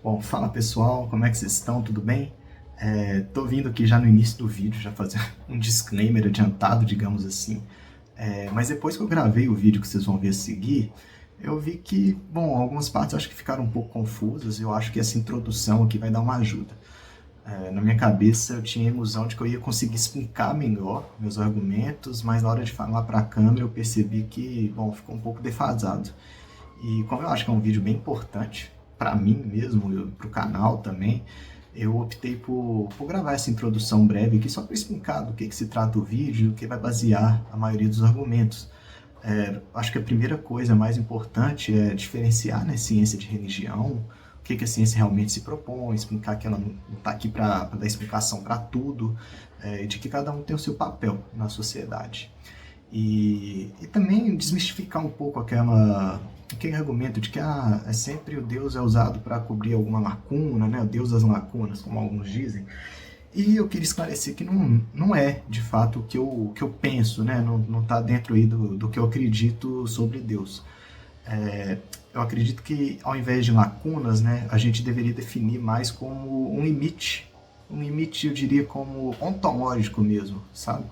Bom, fala pessoal, como é que vocês estão? Tudo bem? Tô vindo aqui já no início do vídeo, já fazer um disclaimer adiantado, digamos assim. Mas depois que eu gravei o vídeo que vocês vão ver a seguir, eu vi que, bom, algumas partes eu acho que ficaram um pouco confusas e eu acho que essa introdução aqui vai dar uma ajuda. Na minha cabeça eu tinha a ilusão de que eu ia conseguir explicar melhor meus argumentos, mas na hora de falar para a câmera eu percebi que, bom, ficou um pouco defasado. E como eu acho que é um vídeo bem importante para mim mesmo, para o canal também, eu optei por gravar essa introdução breve aqui só para explicar do que se trata o vídeo, o que vai basear a maioria dos argumentos. Acho que a primeira coisa mais importante é diferenciar, né, ciência de religião, o que a ciência realmente se propõe, explicar que ela não está aqui para dar explicação para tudo, e de que cada um tem o seu papel na sociedade. E também desmistificar um pouco aquele argumento de que é sempre o Deus é usado para cobrir alguma lacuna, né? O Deus das lacunas, como alguns dizem. E eu queria esclarecer que não é, de fato, o que eu penso, né? Não está dentro aí do que eu acredito sobre Deus. Eu acredito que, ao invés de lacunas, né, a gente deveria definir mais como um limite, eu diria, como ontológico mesmo, sabe?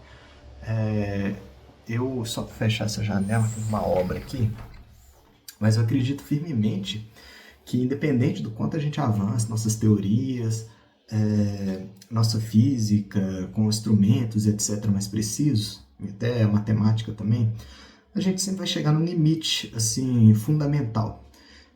Eu só fechar essa janela, tem uma obra aqui, mas eu acredito firmemente que, independente do quanto a gente avança nossas teorias, nossa física, com instrumentos, etc., mais precisos, até a matemática também, a gente sempre vai chegar num limite, assim, fundamental.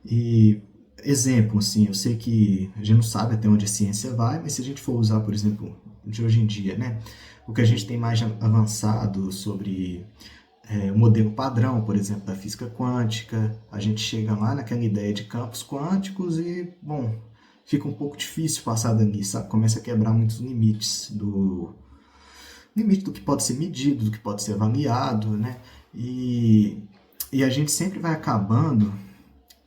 E, exemplo, assim, eu sei que a gente não sabe até onde a ciência vai, mas se a gente for usar, por exemplo, de hoje em dia, né, o que a gente tem mais avançado sobre o modelo padrão, por exemplo, da física quântica, a gente chega lá naquela ideia de campos quânticos e, bom, fica um pouco difícil passar dali, sabe? Começa a quebrar muitos limites do limite do que pode ser medido, do que pode ser avaliado, né? E a gente sempre vai acabando,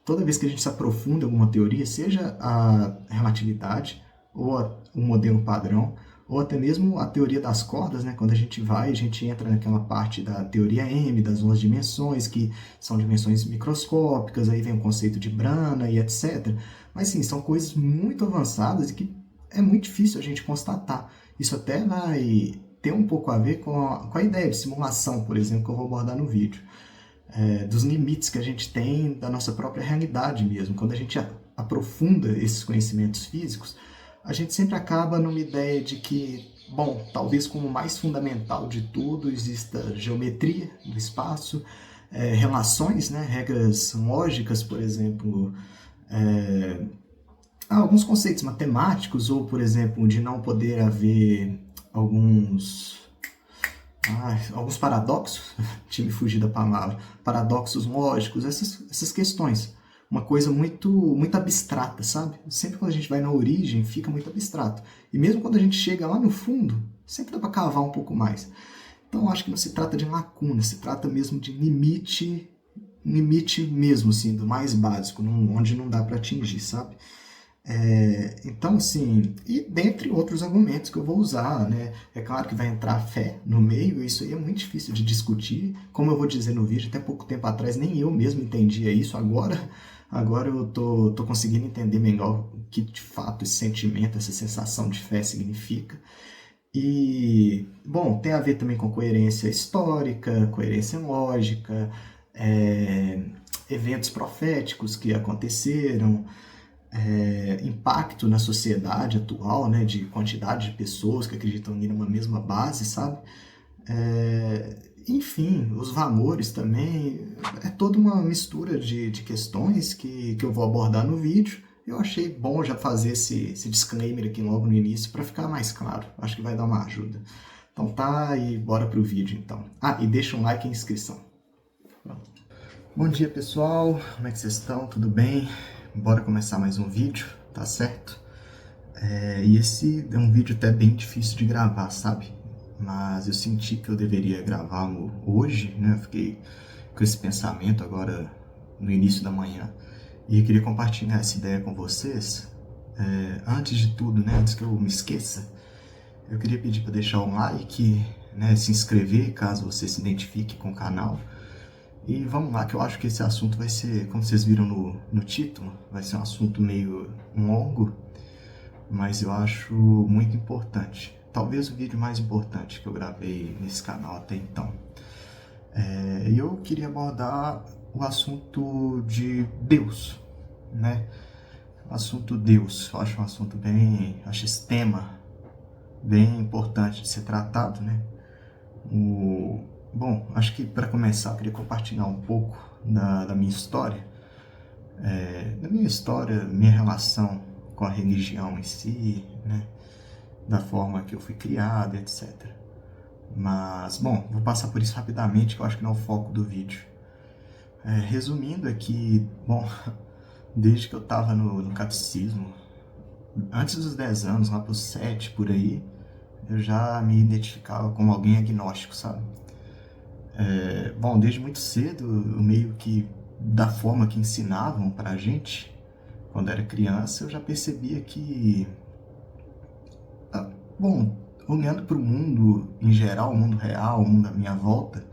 toda vez que a gente se aprofunda em alguma teoria, seja a relatividade ou o modelo padrão, ou até mesmo a teoria das cordas, né? Quando a gente entra naquela parte da teoria M, das 11 dimensões, que são dimensões microscópicas, aí vem o conceito de Brana e etc. Mas sim, são coisas muito avançadas e que é muito difícil a gente constatar. Isso até vai ter um pouco a ver com a ideia de simulação, por exemplo, que eu vou abordar no vídeo. Dos limites que a gente tem da nossa própria realidade mesmo. Quando a gente aprofunda esses conhecimentos físicos, a gente sempre acaba numa ideia de que, bom, talvez como mais fundamental de tudo exista geometria do espaço, relações, né, regras lógicas, por exemplo, alguns conceitos matemáticos, ou, por exemplo, de não poder haver alguns paradoxos, tinha me fugido da palavra, paradoxos lógicos, essas questões. Uma coisa muito, muito abstrata, sabe? Sempre quando a gente vai na origem, fica muito abstrato. E mesmo quando a gente chega lá no fundo, sempre dá para cavar um pouco mais. Então, eu acho que não se trata de lacuna, se trata mesmo de limite mesmo, assim, do mais básico, onde não dá para atingir, sabe? Então, assim, e dentre outros argumentos que eu vou usar, né? É claro que vai entrar a fé no meio, isso aí é muito difícil de discutir. Como eu vou dizer no vídeo, até pouco tempo atrás nem eu mesmo entendia isso, agora eu tô conseguindo entender melhor o que de fato esse sentimento, essa sensação de fé significa. E, bom, tem a ver também com coerência histórica, coerência lógica, eventos proféticos que aconteceram, impacto na sociedade atual, né, de quantidade de pessoas que acreditam ali numa mesma base, sabe? Enfim, os valores também, é toda uma mistura de questões que eu vou abordar no vídeo. Eu achei bom já fazer esse disclaimer aqui logo no início para ficar mais claro, acho que vai dar uma ajuda. Então tá, e bora pro vídeo então. E deixa um like e inscrição. Bom dia pessoal, como é que vocês estão? Tudo bem? Bora começar mais um vídeo, tá certo? E esse é um vídeo até bem difícil de gravar, sabe? Mas eu senti que eu deveria gravá-lo hoje, né? Eu fiquei com esse pensamento agora no início da manhã. E eu queria compartilhar essa ideia com vocês. Antes de tudo, né? Antes que eu me esqueça, eu queria pedir para deixar um like, né? Se inscrever caso você se identifique com o canal. E vamos lá, que eu acho que esse assunto vai ser, como vocês viram no título, vai ser um assunto meio longo, mas eu acho muito importante. Talvez o vídeo mais importante que eu gravei nesse canal até então. E eu queria abordar o assunto de Deus, né? O assunto Deus, eu acho um assunto acho esse tema bem importante de ser tratado, né? Bom, acho que para começar eu queria compartilhar um pouco da minha história, minha relação com a religião em si, né? Da forma que eu fui criado, etc. Mas, bom, vou passar por isso rapidamente, que eu acho que não é o foco do vídeo. Resumindo aqui, bom, desde que eu estava no catecismo, antes dos 10 anos, lá para os 7 por aí, eu já me identificava como alguém agnóstico, sabe? Bom, desde muito cedo, eu meio que, da forma que ensinavam pra gente, quando era criança, eu já percebia que, bom, olhando para o mundo em geral, o mundo real, o mundo à minha volta,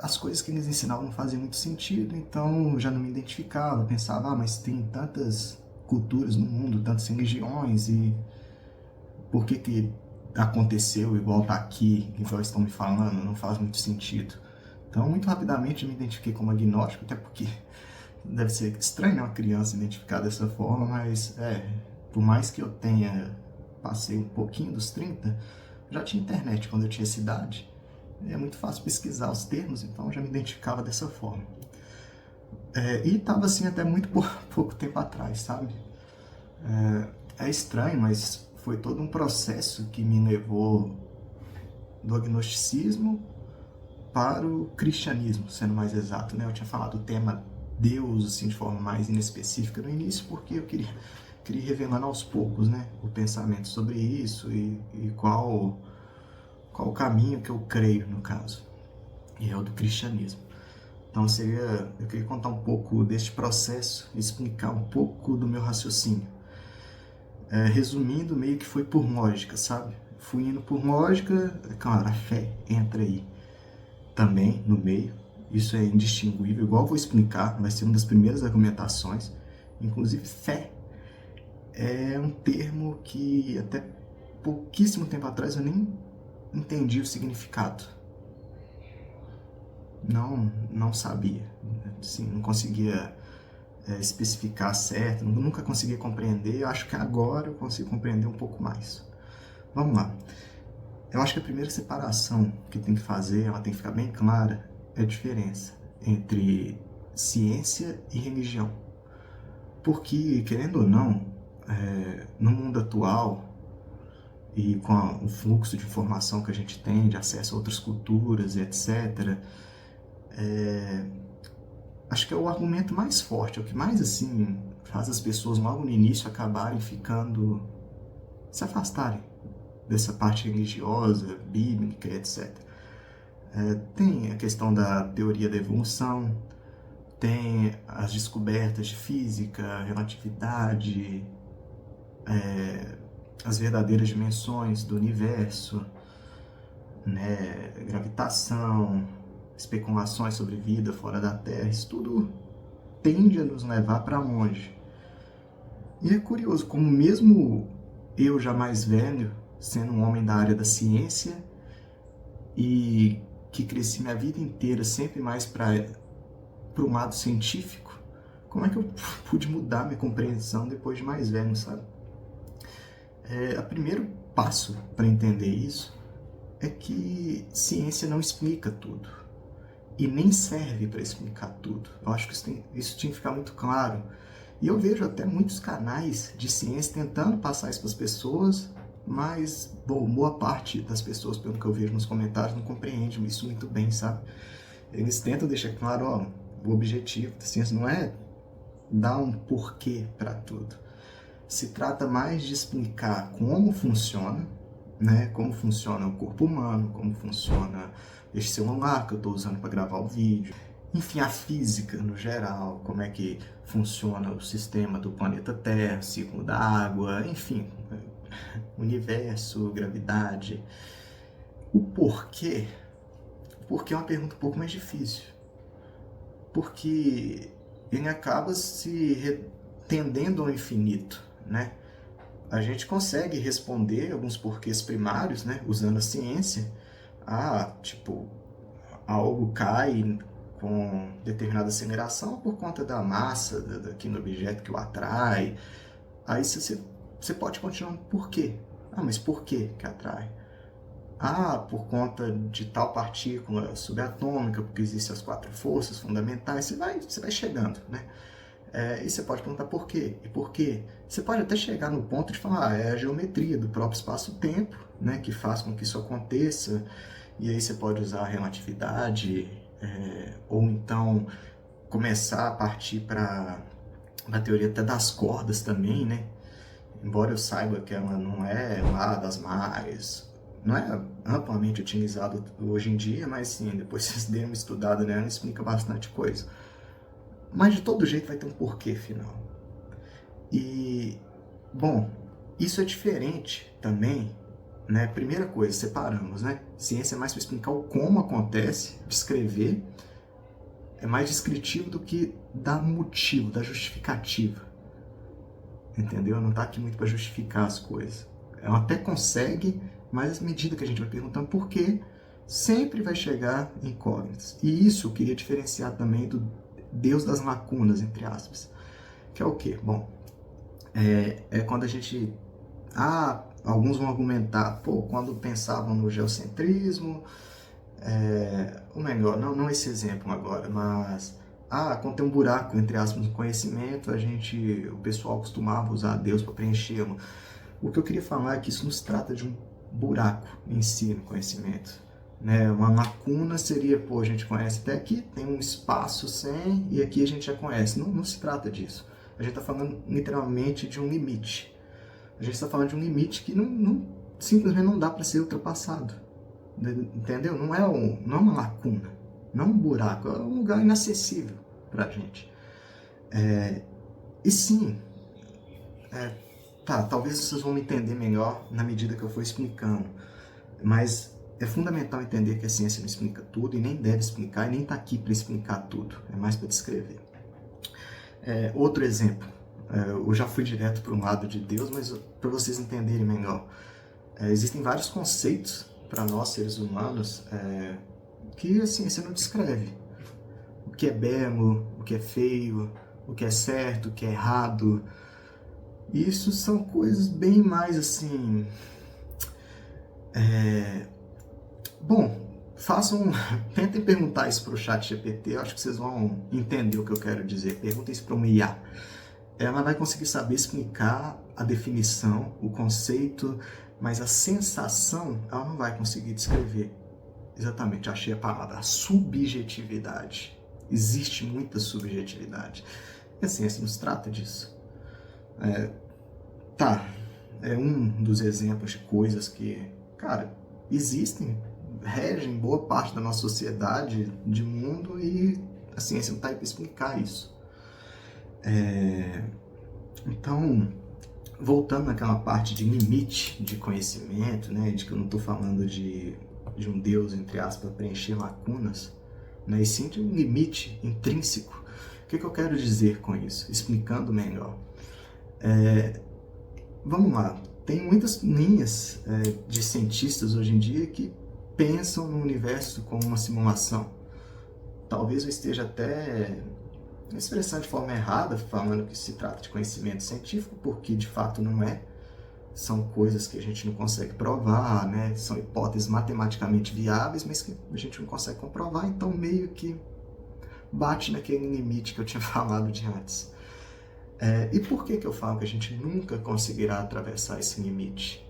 as coisas que eles ensinavam não faziam muito sentido, então eu já não me identificava, pensava, mas tem tantas culturas no mundo, tantas religiões, e por que aconteceu igual tá aqui, igual estão me falando, não faz muito sentido. Então, muito rapidamente eu me identifiquei como agnóstico, até porque deve ser estranho, né, uma criança identificar dessa forma, mas por mais que eu passei um pouquinho dos 30, já tinha internet quando eu tinha essa idade, é muito fácil pesquisar os termos, então eu já me identificava dessa forma. E estava assim até muito pouco tempo atrás, sabe? É estranho, mas foi todo um processo que me levou do agnosticismo para o cristianismo, sendo mais exato, né? Eu tinha falado o tema Deus, assim, de forma mais inespecífica no início, porque eu queria ir revelando aos poucos, né? O pensamento sobre isso e qual o caminho que eu creio, no caso, e é o do cristianismo. Então eu queria contar um pouco deste processo, explicar um pouco do meu raciocínio. Resumindo, meio que foi por lógica, sabe? Fui indo por lógica, claro, a fé entra aí também no meio, isso é indistinguível, igual eu vou explicar, vai ser uma das primeiras argumentações. Inclusive, fé é um termo que até pouquíssimo tempo atrás eu nem entendi o significado. Não sabia, assim, não conseguia especificar certo, nunca consegui compreender. Eu acho que agora eu consigo compreender um pouco mais. Vamos lá. Eu acho que a primeira separação que tem que fazer, ela tem que ficar bem clara, é a diferença entre ciência e religião. Porque, querendo ou não, no mundo atual e com o fluxo de informação que a gente tem, de acesso a outras culturas e etc., acho que é o argumento mais forte, é o que mais, assim, faz as pessoas logo no início acabarem se afastarem dessa parte religiosa, bíblica, etc. Tem a questão da teoria da evolução, tem as descobertas de física, relatividade, as verdadeiras dimensões do universo, né, gravitação, especulações sobre vida fora da Terra, isso tudo tende a nos levar para longe. E é curioso como mesmo eu já mais velho, sendo um homem da área da ciência e que cresci minha vida inteira sempre mais para um lado científico, como é que eu pude mudar minha compreensão depois de mais velho, sabe? O primeiro passo para entender isso é que ciência não explica tudo e nem serve para explicar tudo. Eu acho que isso tinha que ficar muito claro. E eu vejo até muitos canais de ciência tentando passar isso para as pessoas, mas, bom, boa parte das pessoas, pelo que eu vejo nos comentários, não compreende isso muito bem, sabe? Eles tentam deixar claro, o objetivo da ciência não é dar um porquê para tudo. Se trata mais de explicar como funciona, né? Como funciona o corpo humano, como funciona este celular que eu estou usando para gravar o vídeo. Enfim, a física no geral, como é que funciona o sistema do planeta Terra, ciclo da água, enfim, universo, gravidade. O porquê é uma pergunta um pouco mais difícil. porque ele acaba tendendo ao infinito, né? A gente consegue responder alguns porquês primários, né, usando a ciência. Tipo, algo cai com determinada aceleração por conta da massa daquele objeto que o atrai. Aí você pode continuar por quê? Mas por que atrai? Por conta de tal partícula subatômica, porque existem as 4 forças fundamentais. Você vai chegando, né? E você pode perguntar por quê? E por quê? Você pode até chegar no ponto de falar, é a geometria do próprio espaço-tempo, né, que faz com que isso aconteça. E aí você pode usar a relatividade, ou então começar a partir para a teoria até das cordas também, né? Embora eu saiba que ela não é lá das mais... Não é amplamente utilizada hoje em dia, mas sim, depois vocês derem uma estudada nela, explica bastante coisa. Mas de todo jeito vai ter um porquê final. E, bom, isso é diferente também, né? Primeira coisa, separamos, né? Ciência é mais para explicar o como acontece, descrever, é mais descritivo do que dar motivo, dar justificativa. Entendeu? Não está aqui muito para justificar as coisas. Ela até consegue, mas à medida que a gente vai perguntando por quê, sempre vai chegar incógnitas. E isso eu queria diferenciar também do Deus das lacunas, entre aspas. Que é o quê? Bom, é quando a gente... alguns vão argumentar, quando pensavam no geocentrismo, ou melhor, não esse exemplo agora, mas... quando tem um buraco, entre aspas, no conhecimento, o pessoal costumava usar Deus para preenchê-lo. O que eu queria falar é que isso não se trata de um buraco em si no conhecimento. Né? Uma lacuna seria, a gente conhece até aqui, tem um espaço sem, e aqui a gente já conhece. Não se trata disso. A gente está falando literalmente de um limite. A gente está falando de um limite que simplesmente não dá para ser ultrapassado. Entendeu? Não é uma lacuna, não um buraco, é um lugar inacessível para a gente. E sim, talvez vocês vão me entender melhor na medida que eu for explicando, mas é fundamental entender que a ciência não explica tudo e nem deve explicar, e nem está aqui para explicar tudo, é mais para descrever. Outro exemplo, eu já fui direto para um lado de Deus, mas para vocês entenderem melhor, existem vários conceitos para nós, seres humanos, que a ciência não descreve. O que é belo, o que é feio, o que é certo, o que é errado. Isso são coisas bem mais assim... tentem perguntar isso para o ChatGPT, eu acho que vocês vão entender o que eu quero dizer. Perguntem isso para uma IA. Ela vai conseguir saber explicar a definição, o conceito, mas a sensação ela não vai conseguir descrever. Exatamente, achei a palavra, a subjetividade. Existe muita subjetividade. E a ciência nos trata disso. É um dos exemplos de coisas que, existem, regem boa parte da nossa sociedade, de mundo, e a ciência não está aí para explicar isso. Então, voltando naquela parte de limite de conhecimento, né, de que eu não estou falando de um Deus, entre aspas, para preencher lacunas, né, e sim de um limite intrínseco. O que eu quero dizer com isso? Explicando melhor. Vamos lá, tem muitas linhas de cientistas hoje em dia que pensam no universo como uma simulação. Talvez eu esteja até expressando de forma errada, falando que se trata de conhecimento científico, porque de fato não é. São coisas que a gente não consegue provar, né? São hipóteses matematicamente viáveis, mas que a gente não consegue comprovar, então meio que bate naquele limite que eu tinha falado de antes. E por que eu falo que a gente nunca conseguirá atravessar esse limite?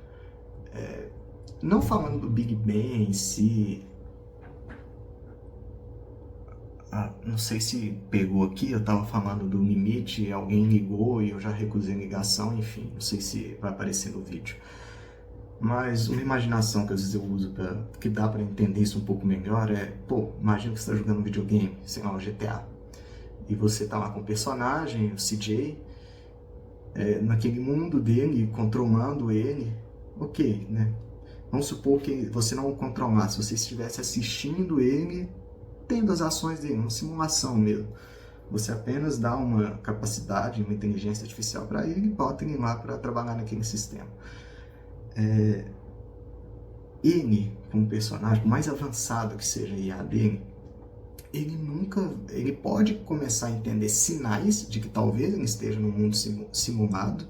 Não falando do Big Bang em si, não sei se pegou aqui, eu estava falando do limite, alguém ligou e eu já recusei a ligação, enfim, não sei se vai aparecer no vídeo. Mas uma imaginação que às vezes eu uso, que dá para entender isso um pouco melhor, imagina que você está jogando um videogame, sei lá, um GTA, e você está lá com o personagem, o CJ, naquele mundo dele, controlando ele, né? Vamos supor que você não o controlasse, você estivesse assistindo ele tendo as ações dele, uma simulação mesmo. Você apenas dá uma capacidade, uma inteligência artificial para ele e bota ele lá para trabalhar naquele sistema. Ele, como personagem, por mais avançado que seja a IA dele, ele pode começar a entender sinais de que talvez ele esteja num mundo simulado,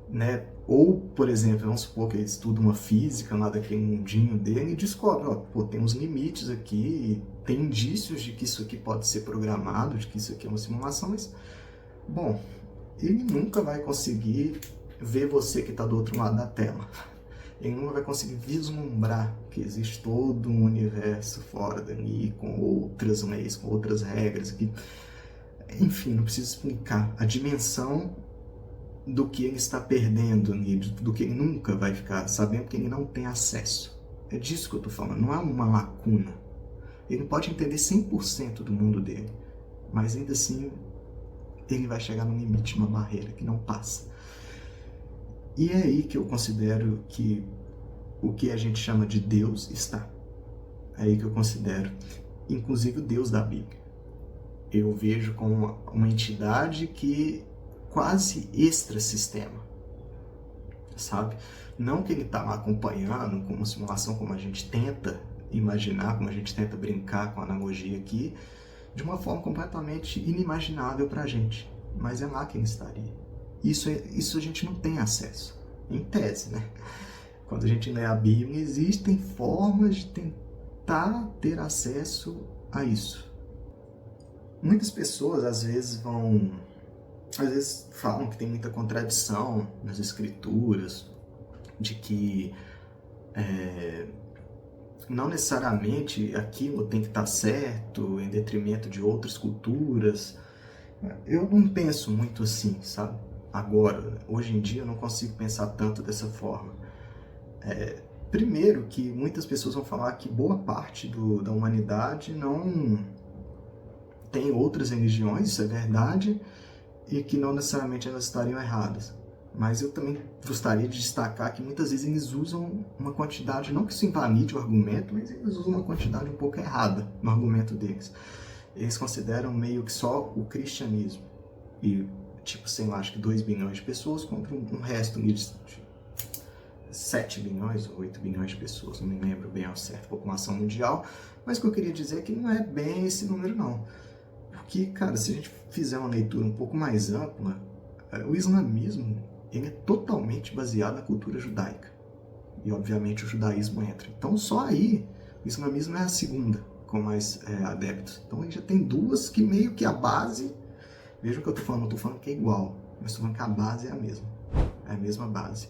né? Ou, por exemplo, vamos supor que ele estuda uma física lá daquele mundinho dele e descobre, ó, pô, tem uns limites aqui, tem indícios de que isso aqui pode ser programado, de que isso aqui é uma simulação, mas, bom, ele nunca vai conseguir ver você que está do outro lado da tela. Ele nunca vai conseguir vislumbrar que existe todo um universo fora dali, com outras leis, com outras regras. Que... Enfim, não preciso explicar. A dimensão do que ele está perdendo, do que ele nunca vai ficar sabendo, que ele não tem acesso. É disso que eu estou falando, não é uma lacuna. Ele pode entender 100% do mundo dele, mas ainda assim ele vai chegar num limite, numa barreira que não passa. E é aí que eu considero que o que a gente chama de Deus está. É aí que eu considero, inclusive, o Deus da Bíblia. Eu vejo como uma entidade que quase extra-sistema, sabe? Não que ele está lá acompanhando com uma simulação como a gente tenta imaginar, como a gente tenta brincar com a analogia aqui, de uma forma completamente inimaginável para a gente. Mas é lá que ele estaria. Isso a gente não tem acesso, em tese, né? Quando a gente lê a Bíblia, existem formas de tentar ter acesso a isso. Muitas pessoas, às vezes, falam que tem muita contradição nas escrituras, de que não necessariamente aquilo tem que estar certo em detrimento de outras culturas. Eu não penso muito assim, sabe? Agora, hoje em dia, eu não consigo pensar tanto dessa forma. Primeiro, que muitas pessoas vão falar que boa parte da humanidade não tem outras religiões, isso é verdade, e que não necessariamente elas estariam erradas. Mas eu também gostaria de destacar que muitas vezes eles usam uma quantidade, não que isso invalide o argumento, mas eles usam uma quantidade um pouco errada no argumento deles. Eles consideram meio que só o cristianismo. E, tipo, sei lá, acho que 2 bilhões de pessoas contra um resto de 7 bilhões ou 8 bilhões de pessoas, não me lembro bem ao certo, população mundial. Mas o que eu queria dizer é que não é bem esse número, não. Porque, cara, se a gente fizer uma leitura um pouco mais ampla, o islamismo ele é totalmente baseado na cultura judaica. E, obviamente, o judaísmo entra. Então, só aí, o islamismo é a segunda, com mais adeptos. Então, a gente já tem duas que meio que a base... Veja o que eu estou falando, não estou falando que é igual, mas estou falando que a base é a mesma. É a mesma base.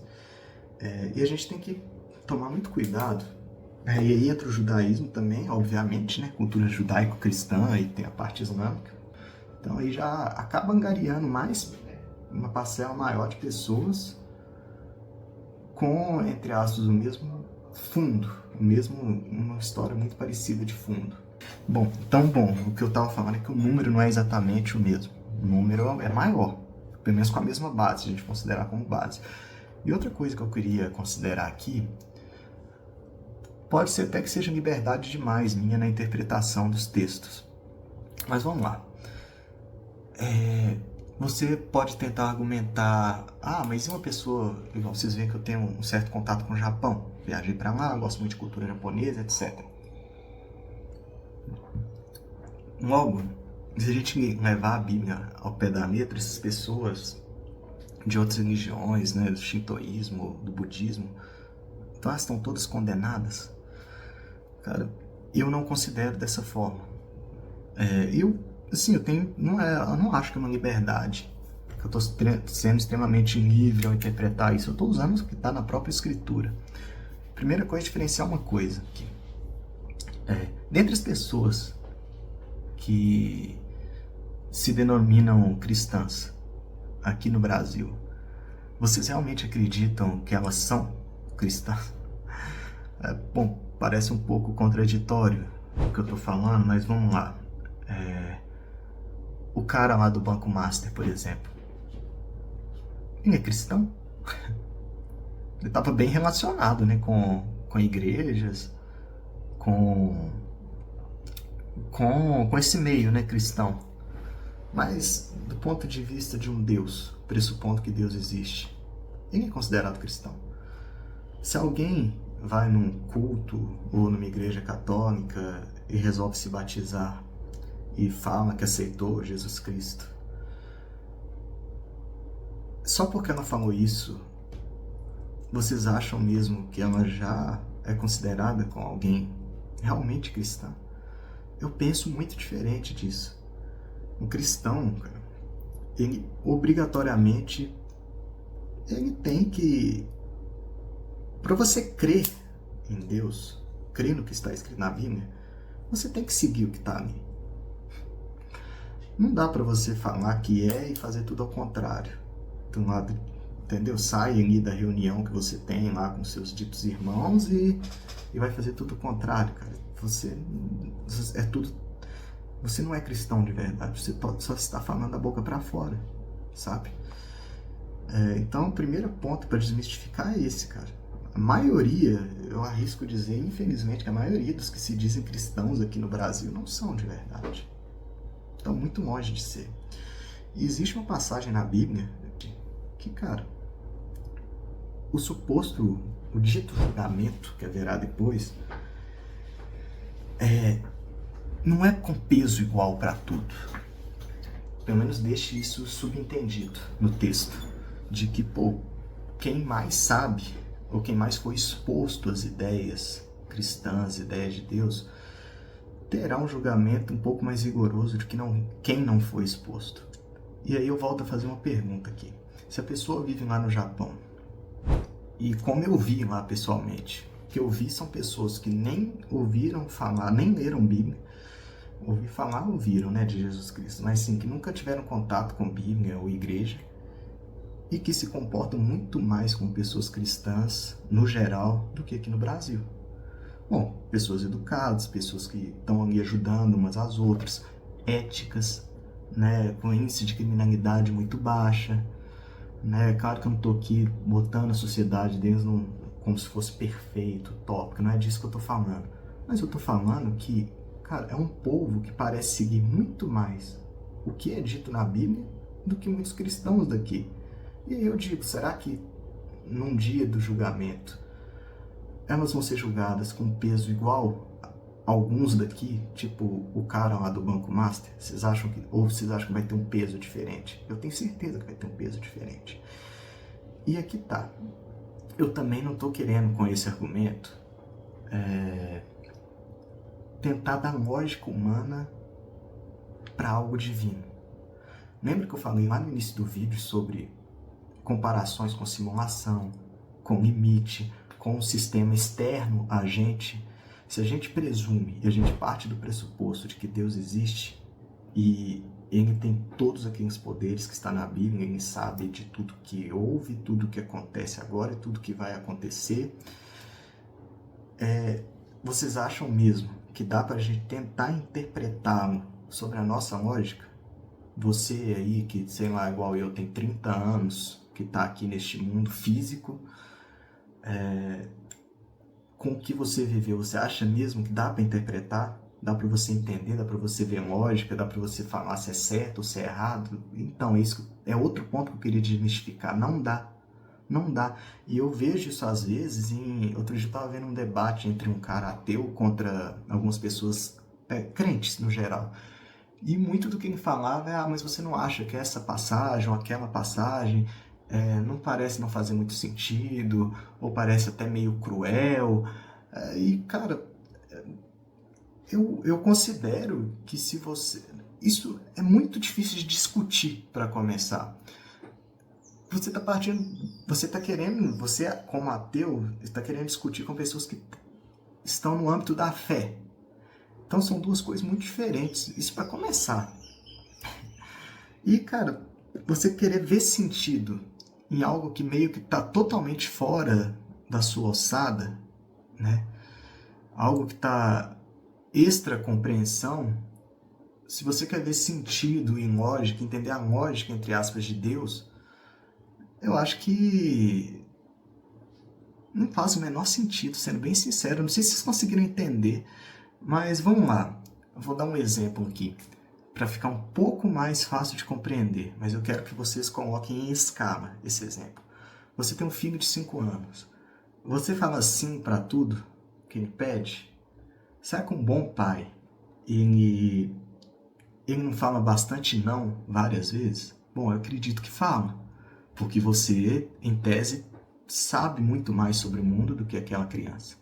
E a gente tem que tomar muito cuidado. E aí entra o judaísmo também, obviamente, né? Cultura judaico-cristã, e tem a parte islâmica. Então, aí já acaba angariando mais uma parcela maior de pessoas com, entre aspas, o mesmo fundo, uma história muito parecida de fundo. Bom, o que eu estava falando é que o número não é exatamente o mesmo. O número é maior, pelo menos com a mesma base, se a gente considerar como base. E outra coisa que eu queria considerar aqui, pode ser até que seja liberdade demais minha na interpretação dos textos. Mas vamos lá. Você pode tentar argumentar, mas e uma pessoa, igual vocês veem que eu tenho um certo contato com o Japão, viajei para lá, gosto muito de cultura japonesa, etc. Logo, se a gente levar a Bíblia ao pé da letra, essas pessoas de outras religiões, né, do shintoísmo, do budismo, então elas estão todas condenadas? Cara, eu não considero dessa forma. Eu não acho que é uma liberdade, que eu estou sendo extremamente livre ao interpretar isso. Eu estou usando o que está na própria escritura. Primeira coisa é diferenciar uma coisa aqui. Dentre as pessoas que se denominam cristãs aqui no Brasil, vocês realmente acreditam que elas são cristãs? Bom, parece um pouco contraditório o que eu estou falando, mas vamos lá. O cara lá do Banco Master, por exemplo, ele é cristão? Ele estava bem relacionado, né, com igrejas, com, com esse meio, né, cristão. Mas, do ponto de vista de um Deus, pressupondo que Deus existe, ele é considerado cristão. Se alguém vai num culto ou numa igreja católica e resolve se batizar e fala que aceitou Jesus Cristo, só porque ela falou isso, vocês acham mesmo que ela já é considerada como alguém realmente cristã? Eu penso muito diferente disso. Um cristão, cara, ele obrigatoriamente ele tem que, para você crer em Deus, crer no que está escrito na Bíblia, você tem que seguir o que está ali. Não dá para você falar que é e fazer tudo ao contrário. De um lado, entendeu? Sai ali da reunião que você tem lá com seus ditos irmãos e vai fazer tudo ao contrário, cara. Você não é cristão de verdade. Você só está falando da boca para fora, sabe? Então, o primeiro ponto para desmistificar é esse, cara. A maioria, eu arrisco dizer, infelizmente, que a maioria dos que se dizem cristãos aqui no Brasil não são de verdade. Estão muito longe de ser. E existe uma passagem na Bíblia que, cara, o dito julgamento que haverá depois não é com peso igual para tudo. Pelo menos deixe isso subentendido no texto, de que, quem mais sabe, ou quem mais foi exposto às ideias cristãs, ideias de Deus, terá um julgamento um pouco mais rigoroso do que quem não foi exposto. E aí eu volto a fazer uma pergunta aqui. Se a pessoa vive lá no Japão, e como eu vi lá pessoalmente, o que eu vi são pessoas que nem ouviram falar, nem leram Bíblia, ouviram, né, de Jesus Cristo, mas sim, que nunca tiveram contato com Bíblia ou igreja, e que se comportam muito mais como pessoas cristãs, no geral, do que aqui no Brasil. Bom, pessoas educadas, pessoas que estão ali ajudando umas às outras, éticas, né, com índice de criminalidade muito baixa, né? Claro que eu não estou aqui botando a sociedade deles como se fosse perfeito, utópico, não é disso que eu estou falando. Mas eu estou falando que, cara, é um povo que parece seguir muito mais o que é dito na Bíblia do que muitos cristãos daqui. E aí eu digo, será que num dia do julgamento elas vão ser julgadas com peso igual a alguns daqui, tipo o cara lá do Banco Master? Vocês acham que vai ter um peso diferente? Eu tenho certeza que vai ter um peso diferente. E aqui tá. Eu também não estou querendo, com esse argumento, tentar dar lógica humana para algo divino. Lembra que eu falei lá no início do vídeo sobre comparações com simulação, com limite, com um sistema externo a gente? Se a gente presume e a gente parte do pressuposto de que Deus existe e ele tem todos aqueles poderes que está na Bíblia, ele sabe de tudo que houve, tudo que acontece agora e tudo que vai acontecer, vocês acham mesmo que dá para a gente tentar interpretá-lo sobre a nossa lógica? Você aí que, sei lá, igual eu, tem 30 anos, que está aqui neste mundo físico, com o que você viveu, você acha mesmo que dá para interpretar? Dá para você entender, dá para você ver lógica, dá para você falar se é certo ou se é errado? Então, isso é outro ponto que eu queria desmistificar. Não dá. Não dá. E eu vejo isso às vezes outro dia eu estava vendo um debate entre um cara ateu contra algumas pessoas crentes no geral. E muito do que ele falava é, mas você não acha que essa passagem ou aquela passagem não parece não fazer muito sentido, ou parece até meio cruel? E, cara, eu considero que se você... Isso é muito difícil de discutir para começar. Você como ateu, está querendo discutir com pessoas que estão no âmbito da fé. Então são duas coisas muito diferentes, isso para começar. E, cara, você querer ver sentido em algo que meio que está totalmente fora da sua alçada, né? Algo que está extra compreensão, se você quer ver sentido em lógica, entender a lógica, entre aspas, de Deus, eu acho que Não faz o menor sentido, sendo bem sincero. Não sei se vocês conseguiram entender, mas vamos lá. Eu vou dar um exemplo aqui, para ficar um pouco mais fácil de compreender, mas eu quero que vocês coloquem em escala esse exemplo. Você tem um filho de 5 anos. Você fala sim para tudo que ele pede? Será que um bom pai, ele não fala bastante não várias vezes? Bom, eu acredito que fala, porque você, em tese, sabe muito mais sobre o mundo do que aquela criança.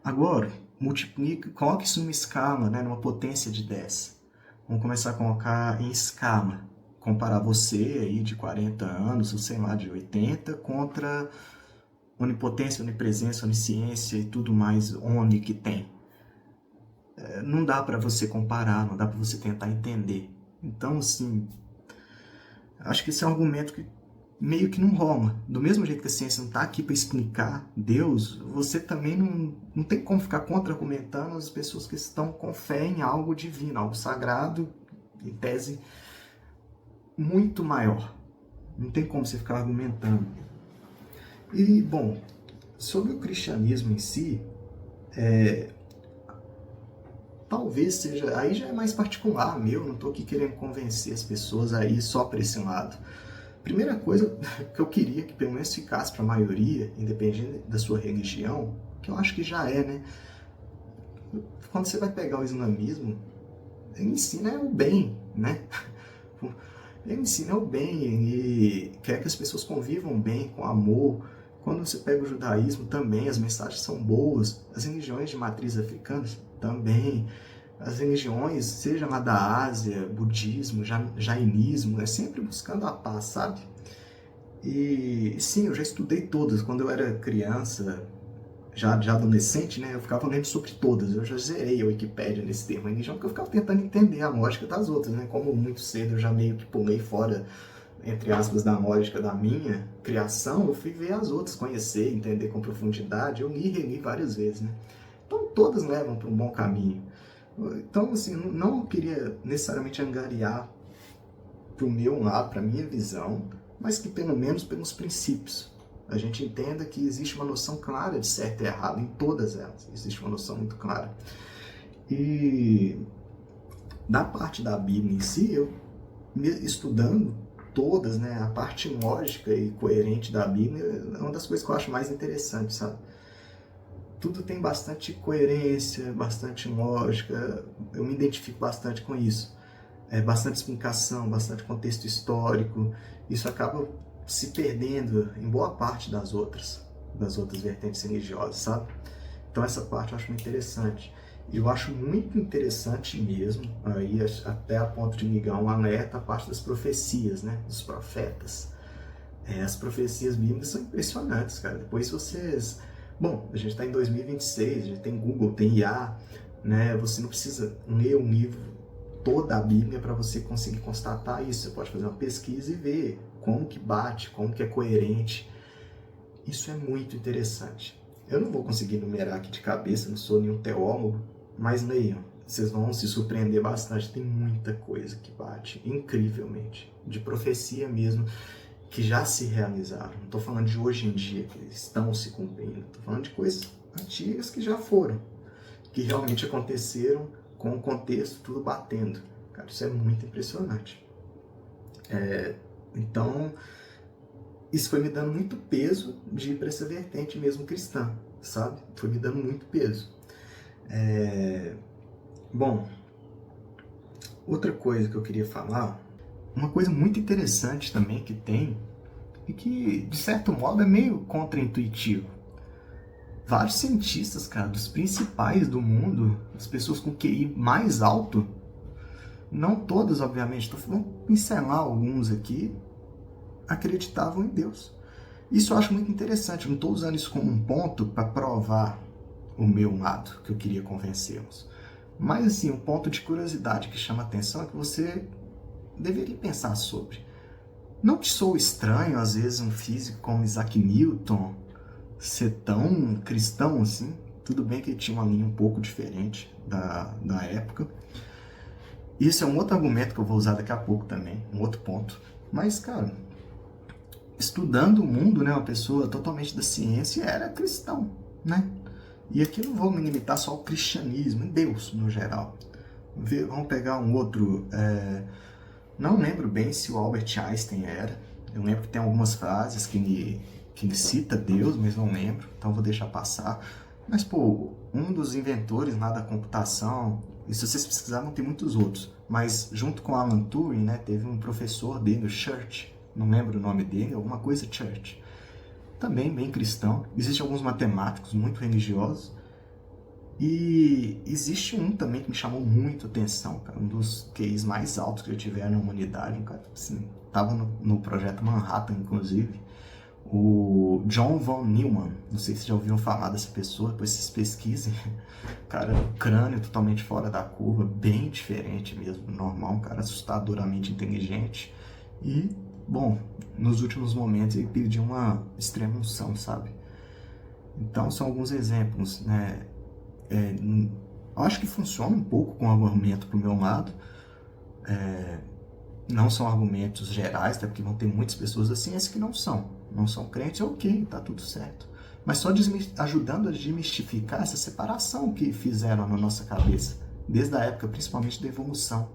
Agora, multiplica, coloque isso numa escala, né, numa potência de 10. Vamos começar a colocar em escala. Comparar você aí de 40 anos, ou sei lá, de 80, contra onipotência, onipresença, onisciência e tudo mais oni que tem. Não dá para você comparar, não dá para você tentar entender. Então, assim, acho que esse é um argumento que meio que não rola. Do mesmo jeito que a ciência não está aqui para explicar Deus, você também não tem como ficar contra-argumentando as pessoas que estão com fé em algo divino, algo sagrado, em tese, muito maior. Não tem como você ficar argumentando. E, bom, sobre o cristianismo em si, talvez seja, aí já é mais particular meu, não estou aqui querendo convencer as pessoas a ir só para esse lado. Primeira coisa que eu queria que pelo menos ficasse para a maioria, independente da sua religião, que eu acho que já é, né? Quando você vai pegar o islamismo, ele ensina o bem, né? Ele ensina o bem e quer que as pessoas convivam bem, com amor. Quando você pega o judaísmo também, as mensagens são boas. As religiões de matriz africana também. As religiões, seja lá da Ásia, budismo, jainismo, é sempre buscando a paz, sabe? E sim, eu já estudei todas. Quando eu era criança, já adolescente, né, eu ficava lendo sobre todas. Eu já zerei a Wikipédia nesse termo religião, porque eu ficava tentando entender a lógica das outras, né? Como muito cedo eu já meio que pulei fora, entre aspas, da lógica da minha criação, eu fui ver as outras, conhecer, entender com profundidade. Eu li e reli várias vezes, né? Então todas levam para um bom caminho. Então, assim, não queria necessariamente angariar para o meu lado, para a minha visão, mas que pelo menos pelos princípios a gente entenda que existe uma noção clara de certo e errado em todas elas. Existe uma noção muito clara. E da parte da Bíblia em si, eu estudando todas, né, a parte lógica e coerente da Bíblia é uma das coisas que eu acho mais interessante, sabe? Tudo tem bastante coerência, bastante lógica, eu me identifico bastante com isso. Bastante explicação, bastante contexto histórico, isso acaba se perdendo em boa parte das outras vertentes religiosas, sabe? Então essa parte eu acho muito interessante. E eu acho muito interessante mesmo, aí até a ponto de ligar um alerta à parte das profecias, né, dos profetas. As profecias bíblicas são impressionantes, cara. Depois vocês... Bom, a gente está em 2026, a gente tem Google, tem IA, né? Você não precisa ler um livro, toda a Bíblia, para você conseguir constatar isso. Você pode fazer uma pesquisa e ver como que bate, como que é coerente. Isso é muito interessante. Eu não vou conseguir enumerar aqui de cabeça, não sou nenhum teólogo, mas leiam. Vocês vão se surpreender bastante. Tem muita coisa que bate, incrivelmente, de profecia mesmo, que já se realizaram. Não estou falando de hoje em dia, que estão se cumprindo. Estou falando de coisas antigas que já foram, que realmente aconteceram com o contexto tudo batendo. Cara, isso é muito impressionante. Então, isso foi me dando muito peso de ir para essa vertente mesmo cristã, sabe? Foi me dando muito peso. Bom, outra coisa que eu queria falar, uma coisa muito interessante também que tem, e que, de certo modo, é meio contraintuitivo. Vários cientistas, cara, dos principais do mundo, as pessoas com QI mais alto, não todas, obviamente, estou falando pincelar alguns aqui, acreditavam em Deus. Isso eu acho muito interessante, eu não estou usando isso como um ponto para provar o meu lado, que eu queria convencê-los. Mas, assim, um ponto de curiosidade que chama a atenção é que você deveria pensar sobre. Não te sou estranho, às vezes, um físico como Isaac Newton ser tão cristão assim? Tudo bem que ele tinha uma linha um pouco diferente da época. Isso é um outro argumento que eu vou usar daqui a pouco também, um outro ponto. Mas, cara, estudando o mundo, né, uma pessoa totalmente da ciência, era cristão, né? E aqui não vou me limitar só ao cristianismo, em Deus no geral. Vamos pegar um outro. Não lembro bem se o Albert Einstein era. Eu lembro que tem algumas frases que ele cita Deus, mas não lembro, então vou deixar passar. Mas, pô, um dos inventores lá da computação, e se vocês pesquisarem, tem muitos outros, mas junto com Alan Turing, né, teve um professor dele, o Church, não lembro o nome dele, alguma coisa Church, também bem cristão. Existem alguns matemáticos muito religiosos, e existe um também que me chamou muito a atenção, cara, um dos QIs mais altos que eu tiver na humanidade, um cara, assim, tava no projeto Manhattan, inclusive, o John von Neumann. Não sei se já ouviram falar dessa pessoa, depois vocês pesquisem. Cara, crânio totalmente fora da curva, bem diferente mesmo do normal, um cara assustadoramente inteligente. E, bom, nos últimos momentos ele pediu uma extrema unção, sabe? Então são alguns exemplos, né? Acho que funciona um pouco com argumento pro meu lado. Não são argumentos gerais, até porque vão ter muitas pessoas da ciência que não são crentes, ok, tá tudo certo. Mas só ajudando a desmistificar essa separação que fizeram na nossa cabeça, desde a época principalmente da evolução.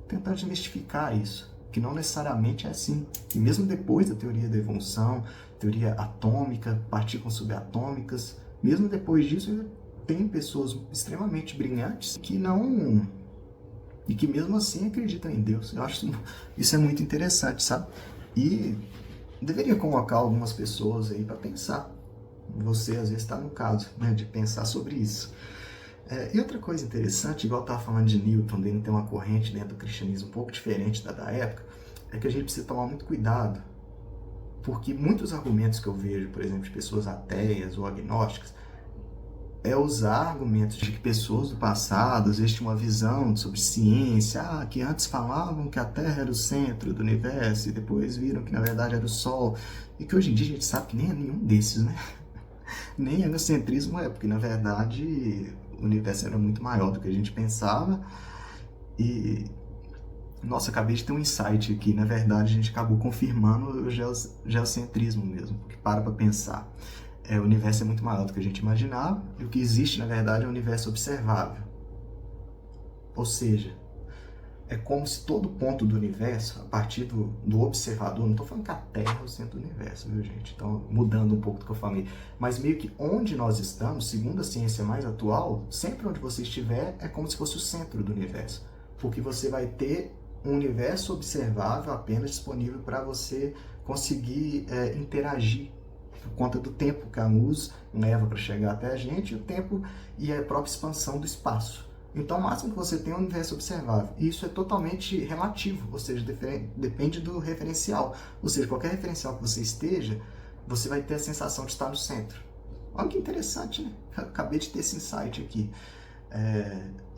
Tentar desmistificar isso, que não necessariamente é assim. E mesmo depois da teoria da evolução, teoria atômica, partículas subatômicas, mesmo depois disso, tem pessoas extremamente brilhantes que não... e que mesmo assim acreditam em Deus. Eu acho isso é muito interessante, sabe? E deveria colocar algumas pessoas aí para pensar. Você às vezes está no caso, né, de pensar sobre isso. E outra coisa interessante, igual eu estava falando de Newton, dele ter uma corrente dentro do cristianismo um pouco diferente da época, é que a gente precisa tomar muito cuidado, porque muitos argumentos que eu vejo, por exemplo, de pessoas ateias ou agnósticas, é usar argumentos de que pessoas do passado, às vezes, tinham uma visão sobre ciência, que antes falavam que a Terra era o centro do universo e depois viram que, na verdade, era o Sol. E que hoje em dia a gente sabe que nem é nenhum desses, né? Nem egocentrismo é, porque, na verdade, o universo era muito maior do que a gente pensava. E, nossa, acabei de ter um insight aqui. Na verdade, a gente acabou confirmando o geocentrismo mesmo, porque para pensar. O universo é muito maior do que a gente imaginava, e o que existe, na verdade, é um universo observável. Ou seja, é como se todo ponto do universo, a partir do observador, não estou falando que a Terra é o centro do universo, viu, gente? Então, mudando um pouco do que eu falei, mas meio que onde nós estamos, segundo a ciência mais atual, sempre onde você estiver, é como se fosse o centro do universo, porque você vai ter um universo observável apenas disponível para você conseguir interagir, por conta do tempo que a luz leva para chegar até a gente, o tempo e a própria expansão do espaço. Então, o máximo que você tem é um universo observável. E isso é totalmente relativo, ou seja, depende do referencial. Ou seja, qualquer referencial que você esteja, você vai ter a sensação de estar no centro. Olha que interessante, né? Acabei de ter esse insight aqui.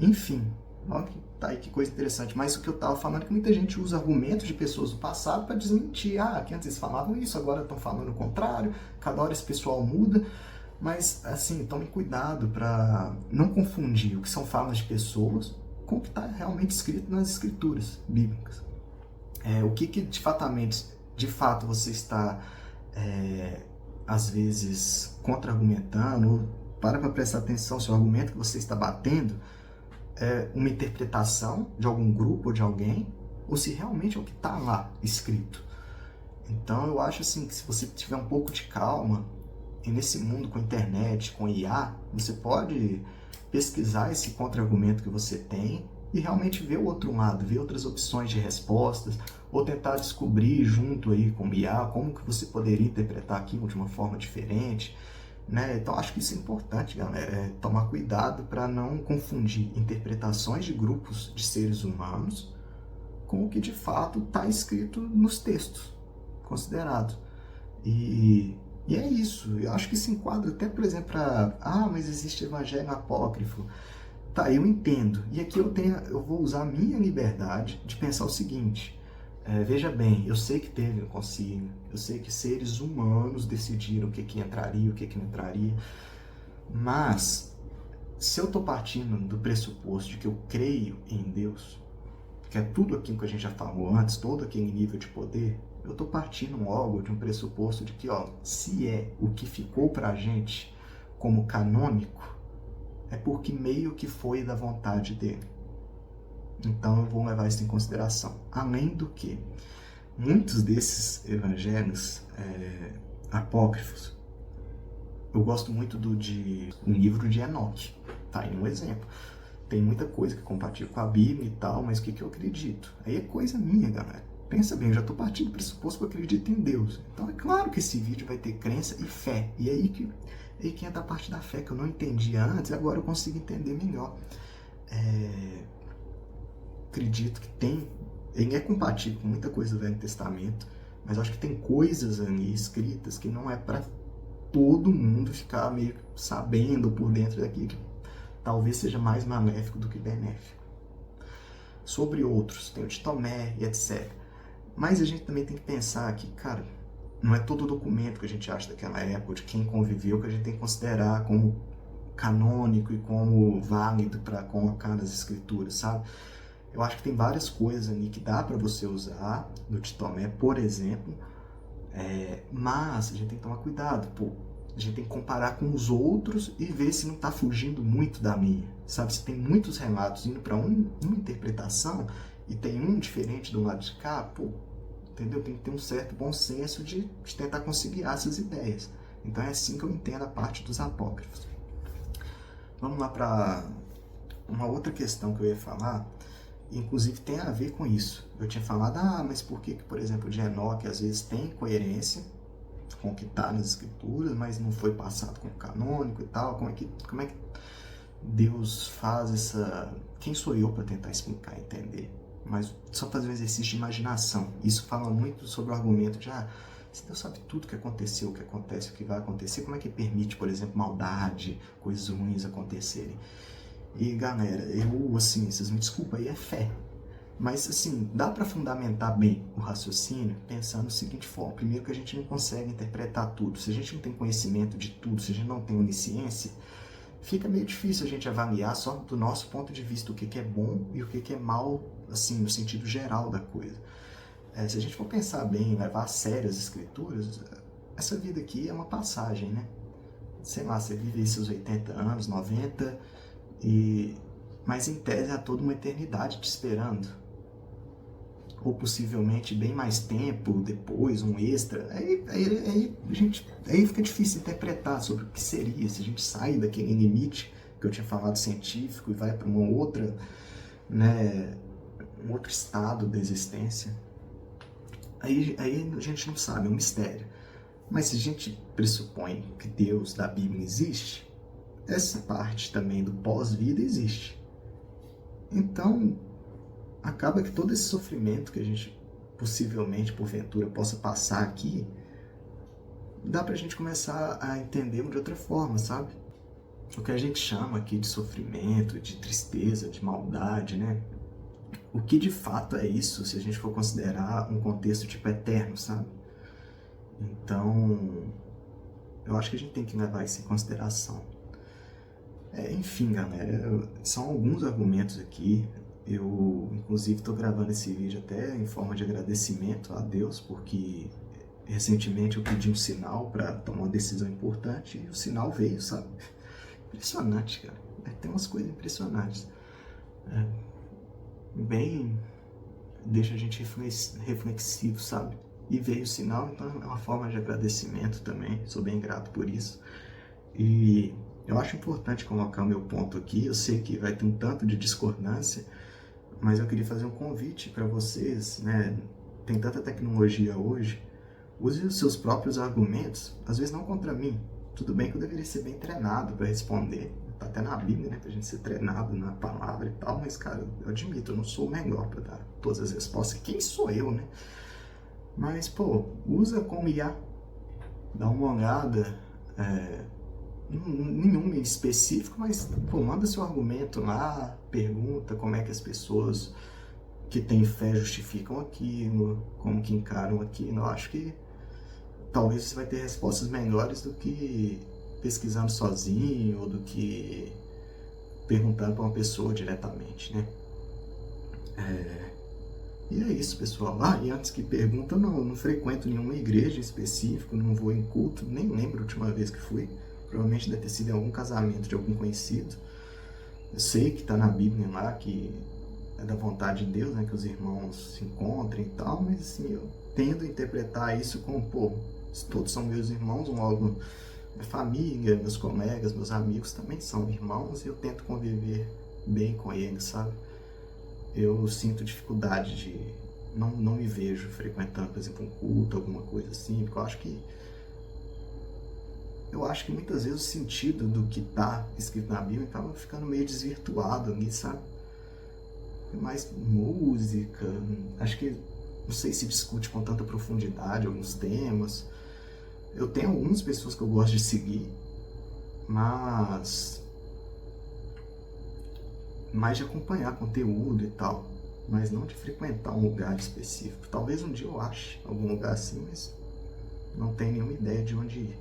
Enfim, olha que, tá aí, que coisa interessante. Mas o que eu estava falando é que muita gente usa argumentos de pessoas do passado para desmentir. Que antes eles falavam isso, agora estão falando o contrário. Cada hora esse pessoal muda. Mas, assim, tomem cuidado para não confundir o que são falas de pessoas com o que está realmente escrito nas escrituras bíblicas. O que de fato você está, às vezes, contra-argumentando, ou para prestar atenção se o argumento que você está batendo é uma interpretação de algum grupo ou de alguém, ou se realmente é o que está lá escrito. Então, eu acho assim que se você tiver um pouco de calma, e nesse mundo com internet, com IA, você pode pesquisar esse contra-argumento que você tem e realmente ver o outro lado, ver outras opções de respostas, ou tentar descobrir junto aí com o IA como que você poderia interpretar aquilo de uma forma diferente, né? Então acho que isso é importante, galera, tomar cuidado para não confundir interpretações de grupos de seres humanos com o que de fato está escrito nos textos considerados. E é isso, eu acho que se enquadra até, por exemplo, mas existe evangelho apócrifo. Tá, eu entendo. E aqui eu vou usar a minha liberdade de pensar o seguinte. Veja bem, eu sei que teve um concílio, eu sei que seres humanos decidiram o que entraria, o que não entraria, mas se eu estou partindo do pressuposto de que eu creio em Deus, que é tudo aquilo que a gente já falou antes, todo aquele nível de poder, eu estou partindo logo de um pressuposto de que, ó, se é o que ficou pra gente como canônico, é porque meio que foi da vontade dele. Então eu vou levar isso em consideração. Além do que, muitos desses evangelhos apócrifos, eu gosto muito de um livro de Enoque, tá aí um exemplo. Tem muita coisa que compartilho com a Bíblia e tal, mas o que eu acredito? Aí é coisa minha, galera. Pensa bem, eu já estou partindo do pressuposto que eu acredito em Deus. Então é claro que esse vídeo vai ter crença e fé. E aí que entra a parte da fé que eu não entendia antes, e agora eu consigo entender melhor. Acredito que ele é compatível com muita coisa do Velho Testamento, mas acho que tem coisas ali escritas que não é para todo mundo ficar meio sabendo por dentro daquilo, que talvez seja mais maléfico do que benéfico. Sobre outros, tem o de Tomé e etc. Mas a gente também tem que pensar que, cara, não é todo documento que a gente acha daquela época, de quem conviveu, que a gente tem que considerar como canônico e como válido para colocar nas escrituras, sabe? Eu acho que tem várias coisas ali que dá para você usar no de Tomé, por exemplo, mas a gente tem que tomar cuidado, pô. A gente tem que comparar com os outros e ver se não está fugindo muito da minha, sabe? Se tem muitos relatos indo para uma interpretação e tem um diferente do lado de cá, pô, entendeu? Tem que ter um certo bom senso de tentar conciliar essas ideias. Então é assim que eu entendo a parte dos apócrifos. Vamos lá para uma outra questão que eu ia falar, inclusive tem a ver com isso. Eu tinha falado, mas por que, por exemplo, de Enoque às vezes tem coerência com o que está nas escrituras, mas não foi passado como canônico e tal? Como é que Deus faz essa... Quem sou eu para tentar explicar e entender? Mas só fazer um exercício de imaginação. Isso fala muito sobre o argumento de, se Deus sabe tudo o que aconteceu, o que acontece, o que vai acontecer, como é que permite, por exemplo, maldade, coisas ruins acontecerem? E galera, vocês me desculpem, aí é fé. Mas assim, dá para fundamentar bem o raciocínio pensando da seguinte forma. Primeiro, que a gente não consegue interpretar tudo. Se a gente não tem conhecimento de tudo, se a gente não tem onisciência, fica meio difícil a gente avaliar só do nosso ponto de vista o que é bom e o que é mal, assim, no sentido geral da coisa. Se a gente for pensar bem, levar a sério as escrituras, essa vida aqui é uma passagem, né? Sei lá, você vive aí seus 80 anos, 90, mas em tese há toda uma eternidade te esperando. Ou possivelmente bem mais tempo depois, um extra. Aí fica difícil interpretar sobre o que seria, se a gente sai daquele limite que eu tinha falado científico e vai para uma outra, né, um outro estado da existência. Aí a gente não sabe, é um mistério. Mas se a gente pressupõe que Deus da Bíblia existe, essa parte também do pós-vida existe. Então, acaba que todo esse sofrimento que a gente possivelmente, porventura, possa passar aqui, dá pra gente começar a entender de outra forma, sabe? O que a gente chama aqui de sofrimento, de tristeza, de maldade, né? O que de fato é isso, se a gente for considerar um contexto tipo eterno, sabe? Então, eu acho que a gente tem que levar isso em consideração. Enfim, galera, são alguns argumentos aqui. Eu, inclusive, estou gravando esse vídeo até em forma de agradecimento a Deus, porque recentemente eu pedi um sinal para tomar uma decisão importante e o sinal veio, sabe? Impressionante, cara. Tem umas coisas impressionantes. Bem, deixa a gente reflexivo, sabe? E veio o sinal, então é uma forma de agradecimento também. Sou bem grato por isso. E eu acho importante colocar o meu ponto aqui. Eu sei que vai ter um tanto de discordância, mas eu queria fazer um convite para vocês, né? Tem tanta tecnologia hoje, use os seus próprios argumentos, às vezes não contra mim. Tudo bem que eu deveria ser bem treinado para responder, tá até na Bíblia, né, pra gente ser treinado na palavra e tal, mas cara, eu admito, eu não sou o melhor para dar todas as respostas. Quem sou eu, né? Mas, pô, usa como IA, dá uma olhada, nenhum específico, mas pô, manda seu argumento lá, pergunta como é que as pessoas que têm fé justificam aquilo, como que encaram aquilo. Eu acho que talvez você vai ter respostas melhores do que pesquisando sozinho ou do que perguntando para uma pessoa diretamente, né? E é isso, pessoal. Ah, e antes que perguntam, não, eu não frequento nenhuma igreja específica, não vou em culto, nem lembro a última vez que fui. Provavelmente deve ter sido em algum casamento de algum conhecido. Eu sei que está na Bíblia lá, que é da vontade de Deus, né, que os irmãos se encontrem e tal, mas assim, eu tendo a interpretar isso como, pô, todos são meus irmãos, logo minha família, meus colegas, meus amigos também são irmãos e eu tento conviver bem com eles, sabe? Eu sinto dificuldade de... Não me vejo frequentando, por exemplo, um culto, alguma coisa assim, porque eu acho que muitas vezes o sentido do que está escrito na Bíblia acaba ficando meio desvirtuado ali, sabe? Mais música, acho que não sei se discute com tanta profundidade alguns temas. Eu tenho algumas pessoas que eu gosto de seguir, mas mais de acompanhar conteúdo e tal, mas não de frequentar um lugar específico. Talvez um dia eu ache algum lugar assim, mas não tenho nenhuma ideia de onde ir.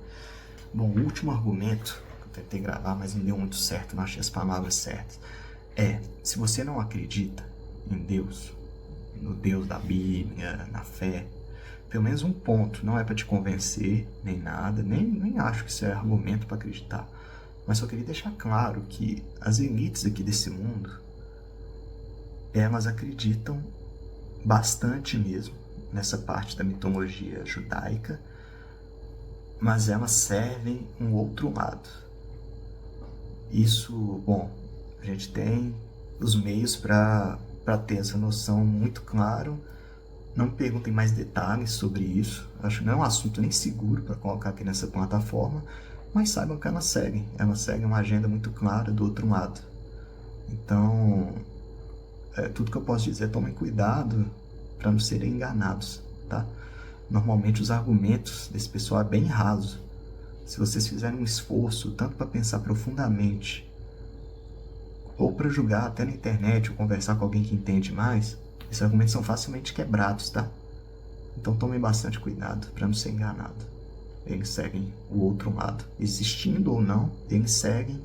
Bom, o último argumento que eu tentei gravar, mas não deu muito certo, não achei as palavras certas, é: se você não acredita em Deus, no Deus da Bíblia, na fé, pelo menos um ponto, não é para te convencer, nem nada, nem acho que isso é argumento para acreditar, mas só queria deixar claro que as elites aqui desse mundo, elas acreditam bastante mesmo nessa parte da mitologia judaica, mas elas servem um outro lado. Isso, bom, a gente tem os meios para ter essa noção muito claro. Não me perguntem mais detalhes sobre isso, acho que não é um assunto nem seguro para colocar aqui nessa plataforma, mas saibam que elas seguem uma agenda muito clara do outro lado. Então, tudo que eu posso dizer é: tomem cuidado para não serem enganados, tá? Normalmente os argumentos desse pessoal é bem raso. Se vocês fizerem um esforço tanto para pensar profundamente, ou para julgar até na internet, ou conversar com alguém que entende mais, esses argumentos são facilmente quebrados, tá? Então tomem bastante cuidado para não ser enganado. Eles seguem o outro lado. Existindo ou não, eles seguem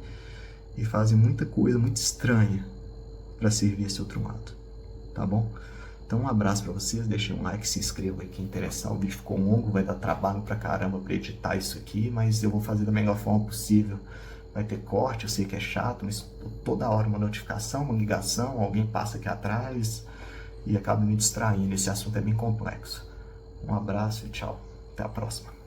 e fazem muita coisa muito estranha para servir esse outro lado, tá bom? Então um abraço para vocês, deixem um like, se inscrevam aí quem interessar. O vídeo ficou longo, vai dar trabalho pra caramba para editar isso aqui, mas eu vou fazer da melhor forma possível. Vai ter corte, eu sei que é chato, mas toda hora uma notificação, uma ligação, alguém passa aqui atrás e acaba me distraindo. Esse assunto é bem complexo. Um abraço e tchau. Até a próxima.